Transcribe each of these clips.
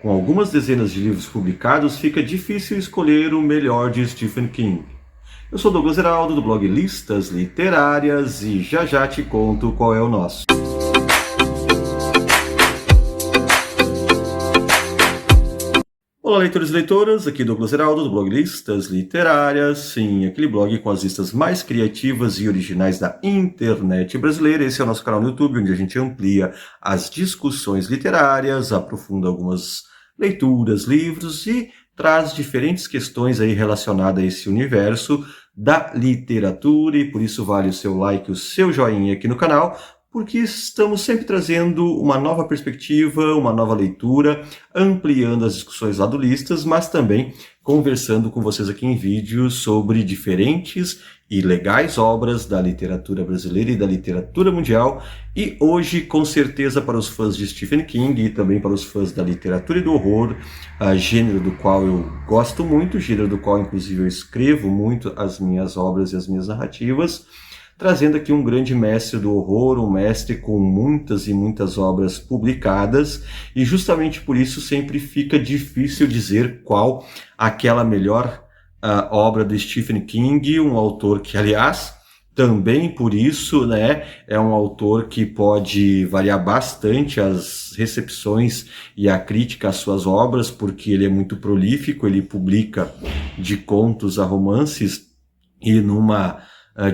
Com algumas dezenas de livros publicados, fica difícil escolher o melhor de Stephen King. Eu sou Douglas Heraldo, do blog Listas Literárias, e já já te conto qual é o nosso. Olá, leitores e leitoras, aqui Douglas Heraldo, do blog Listas Literárias, sim, aquele blog com as listas mais criativas e originais da internet brasileira. Esse é o nosso canal no YouTube, onde a gente amplia as discussões literárias, aprofunda algumas leituras, livros e traz diferentes questões aí relacionadas a esse universo da literatura, e por isso vale o seu like, o seu joinha aqui no canal, porque estamos sempre trazendo uma nova perspectiva, uma nova leitura, ampliando as discussões lá do Listas, mas também conversando com vocês aqui em vídeo sobre diferentes e legais obras da literatura brasileira e da literatura mundial. E hoje, com certeza, para os fãs de Stephen King e também para os fãs da literatura e do horror, gênero do qual eu gosto muito, gênero do qual inclusive eu escrevo muito as minhas obras e as minhas narrativas, trazendo aqui um grande mestre do horror, um mestre com muitas e muitas obras publicadas, e justamente por isso sempre fica difícil dizer qual aquela melhor obra do Stephen King, um autor que, aliás, também por isso, né, é um autor que pode variar bastante as recepções e a crítica às suas obras, porque ele é muito prolífico, ele publica de contos a romances, e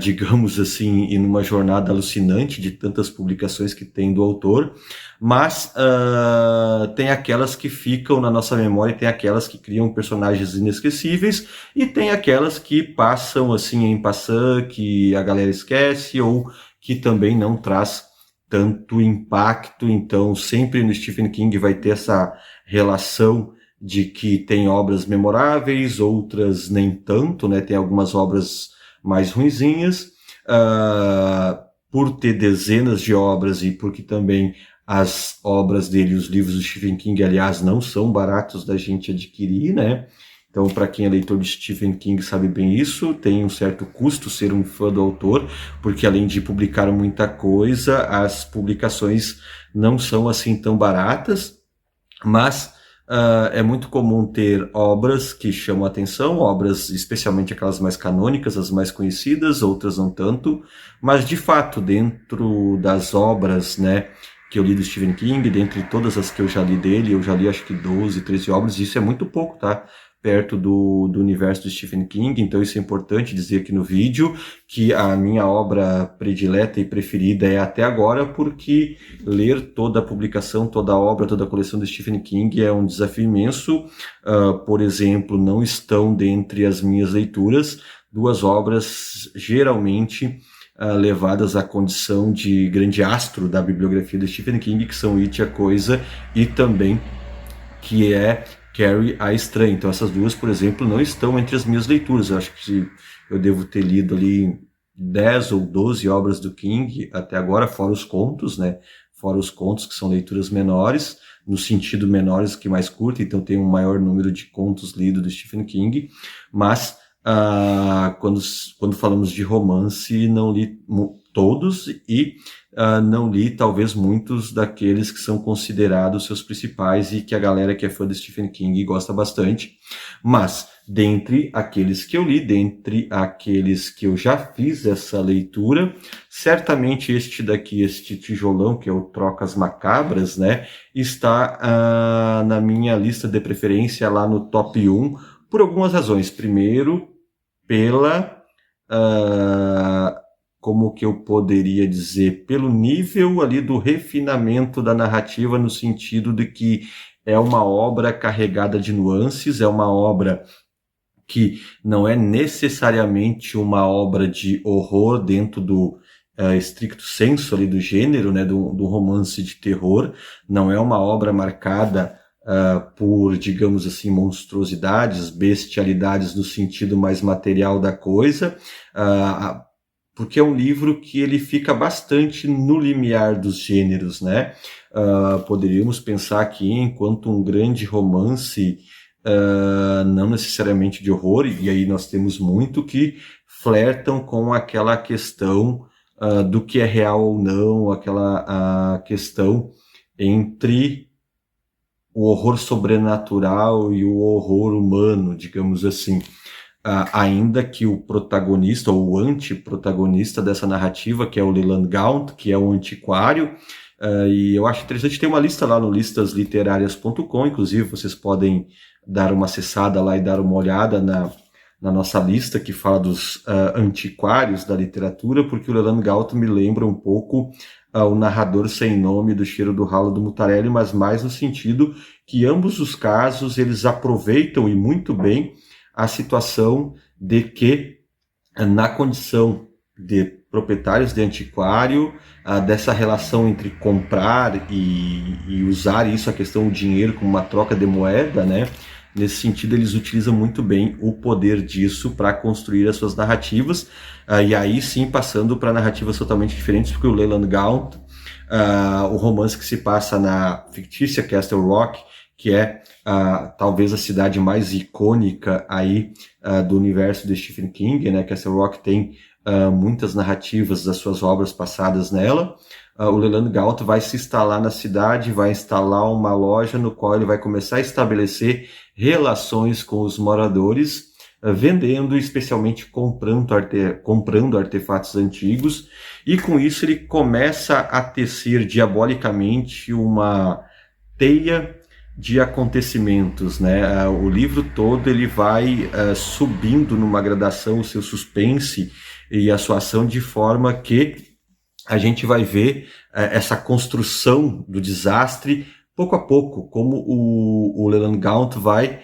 digamos assim, em uma jornada alucinante de tantas publicações que tem do autor, mas tem aquelas que ficam na nossa memória, tem aquelas que criam personagens inesquecíveis, e tem aquelas que passam assim em passant, que a galera esquece, ou que também não traz tanto impacto. Então sempre no Stephen King vai ter essa relação de que tem obras memoráveis, outras nem tanto, né? Tem algumas obras mais ruinzinhas, por ter dezenas de obras e porque também as obras dele, os livros do Stephen King, aliás, não são baratos da gente adquirir, né? Então, para quem é leitor de Stephen King sabe bem isso, tem um certo custo ser um fã do autor, porque além de publicar muita coisa, as publicações não são assim tão baratas, mas é muito comum ter obras que chamam a atenção, obras especialmente aquelas mais canônicas, as mais conhecidas, outras não tanto, mas de fato, dentro das obras, né, que eu li do Stephen King, dentre todas as que eu já li dele, eu já li acho que 12, 13 obras, isso é muito pouco, tá? Perto do universo do Stephen King, então isso é importante dizer aqui no vídeo, que a minha obra predileta e preferida é Até Agora, porque ler toda a publicação, toda a obra, toda a coleção do Stephen King é um desafio imenso. Por exemplo, não estão dentre as minhas leituras duas obras geralmente levadas à condição de grande astro da bibliografia do Stephen King, que são It, a Coisa, e também que é Carrie, a Estranha. Então essas duas, por exemplo, não estão entre as minhas leituras. Eu acho que eu devo ter lido ali 10 ou 12 obras do King até agora, fora os contos, né? Fora os contos, que são leituras menores, no sentido menores que mais curta, então tem um maior número de contos lidos do Stephen King, mas quando falamos de romance, não li todos, e não li talvez muitos daqueles que são considerados seus principais e que a galera que é fã do Stephen King gosta bastante. Mas dentre aqueles que eu li, dentre aqueles que eu já fiz essa leitura, certamente este daqui, este tijolão, que é o Trocas Macabras, né, está na minha lista de preferência lá no top 1, por algumas razões. Primeiro, como que eu poderia dizer, pelo nível ali do refinamento da narrativa, no sentido de que é uma obra carregada de nuances, é uma obra que não é necessariamente uma obra de horror dentro do estricto senso ali do gênero, né, do romance de terror. Não é uma obra marcada por, digamos assim, monstruosidades, bestialidades no sentido mais material da coisa, porque é um livro que ele fica bastante no limiar dos gêneros, né? Poderíamos pensar aqui enquanto um grande romance, não necessariamente de horror, e aí nós temos muito que flertam com aquela questão do que é real ou não, aquela questão entre o horror sobrenatural e o horror humano, digamos assim. Ainda que o protagonista ou o antiprotagonista dessa narrativa, que é o Leland Gaunt, que é o antiquário, e eu acho interessante, tem uma lista lá no listasliterárias.com, inclusive vocês podem dar uma acessada lá e dar uma olhada na nossa lista que fala dos antiquários da literatura, porque o Leland Gaunt me lembra um pouco o narrador sem nome do Cheiro do Ralo do Mutarelli, mas mais no sentido que ambos os casos eles aproveitam e muito bem a situação de que, na condição de proprietários de antiquário, dessa relação entre comprar e usar isso, a questão do dinheiro como uma troca de moeda, né? Nesse sentido, eles utilizam muito bem o poder disso para construir as suas narrativas, e aí sim passando para narrativas totalmente diferentes, porque o Leland Gaunt, o romance que se passa na fictícia Castle Rock, que é talvez a cidade mais icônica aí do universo de Stephen King, né? Castle Rock tem muitas narrativas das suas obras passadas nela. O Leland Gaunt vai se instalar na cidade, vai instalar uma loja no qual ele vai começar a estabelecer relações com os moradores, vendendo, especialmente comprando artefatos antigos, e com isso ele começa a tecer diabolicamente uma teia de acontecimentos, né? O livro todo ele vai subindo numa gradação o seu suspense e a sua ação de forma que a gente vai ver essa construção do desastre pouco a pouco, como o Leland Gaunt vai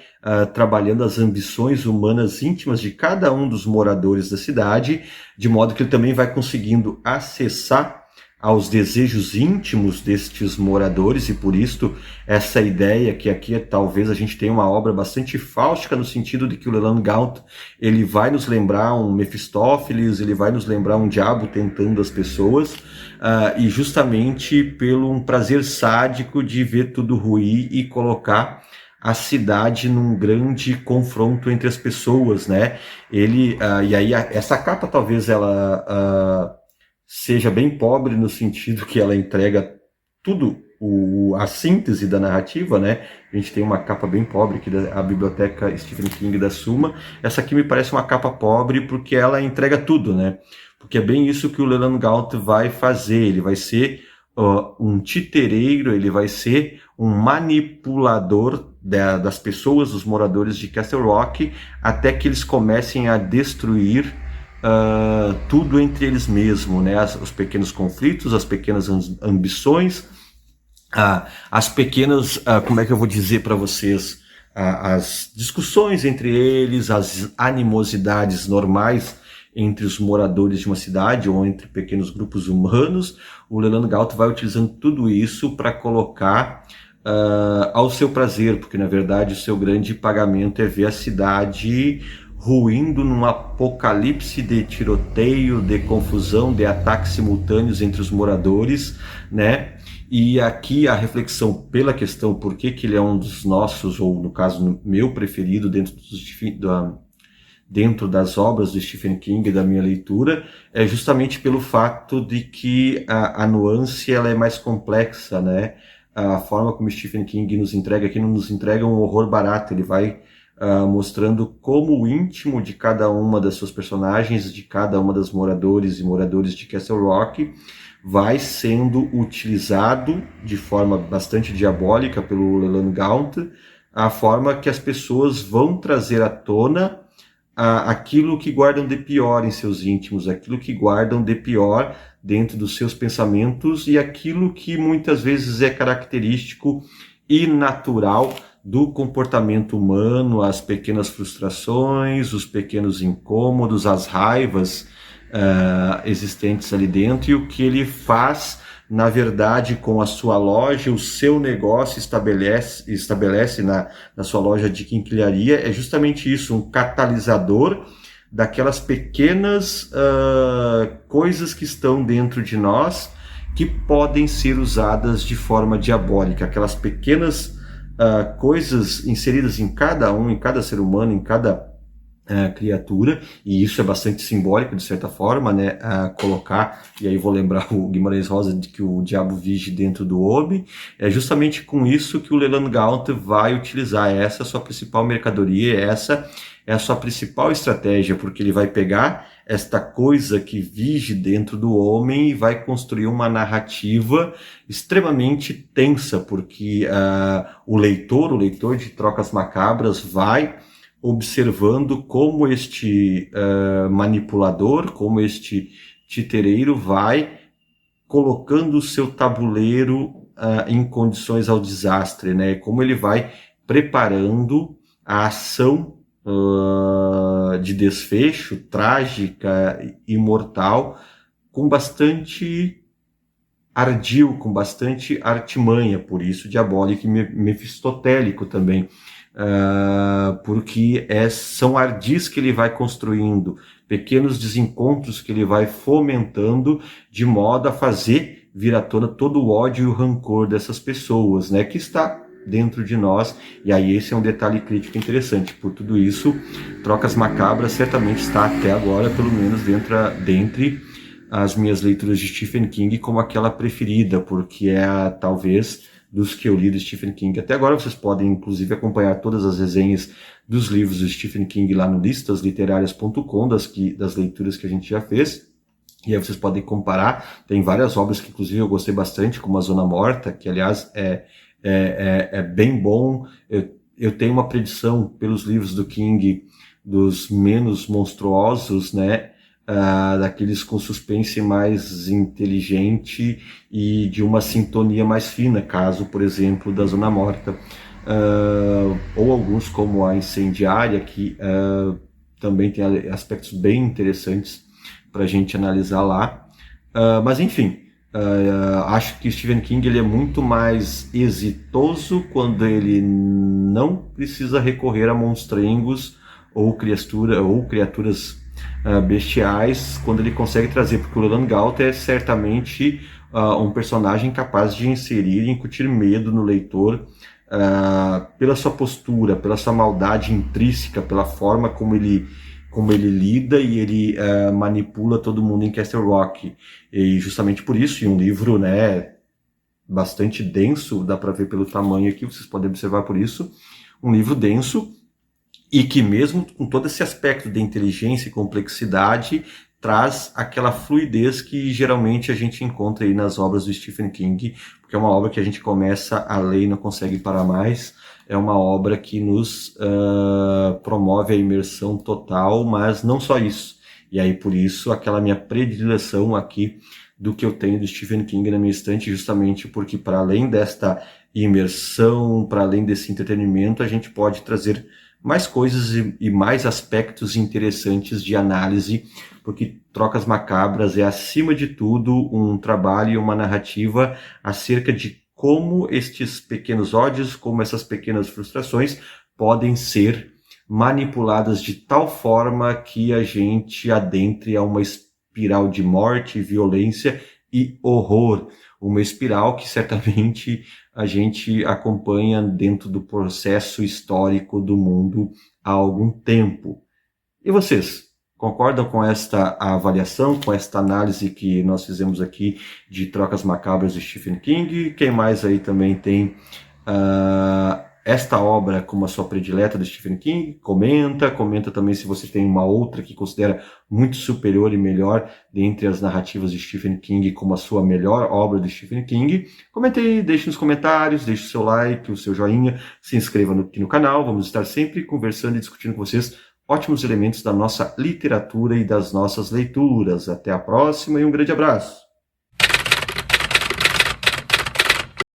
trabalhando as ambições humanas íntimas de cada um dos moradores da cidade, de modo que ele também vai conseguindo acessar aos desejos íntimos destes moradores, e por isso essa ideia que aqui talvez a gente tenha uma obra bastante fáustica, no sentido de que o Leland Gaunt ele vai nos lembrar um Mefistófeles, ele vai nos lembrar um diabo tentando as pessoas, e justamente pelo um prazer sádico de ver tudo ruir e colocar a cidade num grande confronto entre as pessoas, né? Ele, e aí essa capa talvez ela seja bem pobre no sentido que ela entrega tudo, a síntese da narrativa, né? A gente tem uma capa bem pobre aqui da Biblioteca Stephen King da Suma. Essa aqui me parece uma capa pobre porque ela entrega tudo, né? Porque é bem isso que o Leland Gaunt vai fazer. Ele vai ser um titereiro, ele vai ser um manipulador das pessoas, dos moradores de Castle Rock, até que eles comecem a destruir tudo entre eles mesmos, né? Os pequenos conflitos, as pequenas ambições, as pequenas, como é que eu vou dizer para vocês, as discussões entre eles, as animosidades normais entre os moradores de uma cidade ou entre pequenos grupos humanos. O Leland Gaunt vai utilizando tudo isso para colocar ao seu prazer, porque na verdade o seu grande pagamento é ver a cidade ruindo num apocalipse de tiroteio, de confusão, de ataques simultâneos entre os moradores, né? E aqui a reflexão pela questão por que ele é um dos nossos, ou no caso meu preferido dentro das obras do Stephen King, da minha leitura, é justamente pelo fato de que a nuance ela é mais complexa, né? A forma como Stephen King nos entrega aqui não nos entrega um horror barato, ele vai mostrando como o íntimo de cada uma das suas personagens, de cada uma das moradores e moradores de Castle Rock, vai sendo utilizado de forma bastante diabólica pelo Leland Gaunt, a forma que as pessoas vão trazer à tona aquilo que guardam de pior em seus íntimos, aquilo que guardam de pior dentro dos seus pensamentos e aquilo que muitas vezes é característico e natural do comportamento humano, as pequenas frustrações, os pequenos incômodos, as raivas existentes ali dentro, e o que ele faz, na verdade, com a sua loja, o seu negócio estabelece na sua loja de quinquilharia, é justamente isso, um catalisador daquelas pequenas coisas que estão dentro de nós, que podem ser usadas de forma diabólica, aquelas pequenas coisas inseridas em cada ser humano, em cada criatura, e isso é bastante simbólico, de certa forma, né, colocar, e aí vou lembrar o Guimarães Rosa de que o diabo vige dentro do homem, é justamente com isso que o Leland Gaunt vai utilizar, essa é a sua principal mercadoria, essa é a sua principal estratégia, porque ele vai pegar esta coisa que vige dentro do homem e vai construir uma narrativa extremamente tensa, porque o leitor de Trocas Macabras vai observando como este manipulador, como este titereiro vai colocando o seu tabuleiro em condições ao desastre, né? Como ele vai preparando a ação de desfecho trágica e mortal com bastante ardil, com bastante artimanha, por isso diabólico e mefistotélico também. Porque são ardis que ele vai construindo, pequenos desencontros que ele vai fomentando, de modo a fazer vir à tona todo o ódio e o rancor dessas pessoas, né, que está dentro de nós. E aí esse é um detalhe crítico interessante. Por tudo isso, Trocas Macabras certamente está até agora, pelo menos dentre as minhas leituras de Stephen King, como aquela preferida, porque é talvez dos que eu li do Stephen King até agora. Vocês podem inclusive acompanhar todas as resenhas dos livros do Stephen King lá no listasliterárias.com, das leituras que a gente já fez. E aí vocês podem comparar. Tem várias obras que inclusive eu gostei bastante, como A Zona Morta, que aliás é bem bom. Eu tenho uma predição pelos livros do King dos menos monstruosos, né? Daqueles com suspense mais inteligente e de uma sintonia mais fina, caso, por exemplo, da Zona Morta. Ou alguns como A Incendiária, que também tem aspectos bem interessantes para a gente analisar lá. Mas enfim, acho que Stephen King ele é muito mais exitoso quando ele não precisa recorrer a monstrengos ou criaturas bestiais, quando ele consegue trazer, porque o Leland Gaunt é certamente um personagem capaz de inserir e incutir medo no leitor pela sua postura, pela sua maldade intrínseca, pela forma como ele lida e ele manipula todo mundo em Castle Rock. E justamente por isso, e um livro, né, bastante denso, dá para ver pelo tamanho aqui, vocês podem observar por isso, um livro denso, e que mesmo com todo esse aspecto de inteligência e complexidade, traz aquela fluidez que geralmente a gente encontra aí nas obras do Stephen King, porque é uma obra que a gente começa a ler e não consegue parar mais. É uma obra que nos promove a imersão total, mas não só isso. E aí, por isso, aquela minha predileção aqui do que eu tenho do Stephen King na minha estante, justamente porque, para além desta imersão, para além desse entretenimento, a gente pode trazer mais coisas e mais aspectos interessantes de análise, porque Trocas Macabras é, acima de tudo, um trabalho e uma narrativa acerca de como estes pequenos ódios, como essas pequenas frustrações podem ser manipuladas de tal forma que a gente adentre a uma espiral de morte, violência e horror. Uma espiral que certamente a gente acompanha dentro do processo histórico do mundo há algum tempo. E vocês? Concordam com esta avaliação, com esta análise que nós fizemos aqui de Trocas Macabras de Stephen King? Quem mais aí também tem esta obra como a sua predileta do Stephen King? Comenta também se você tem uma outra que considera muito superior e melhor dentre as narrativas de Stephen King como a sua melhor obra do Stephen King. Comente aí, deixe nos comentários, deixe o seu like, o seu joinha, se inscreva aqui no canal. Vamos estar sempre conversando e discutindo com vocês ótimos elementos da nossa literatura e das nossas leituras. Até a próxima e um grande abraço!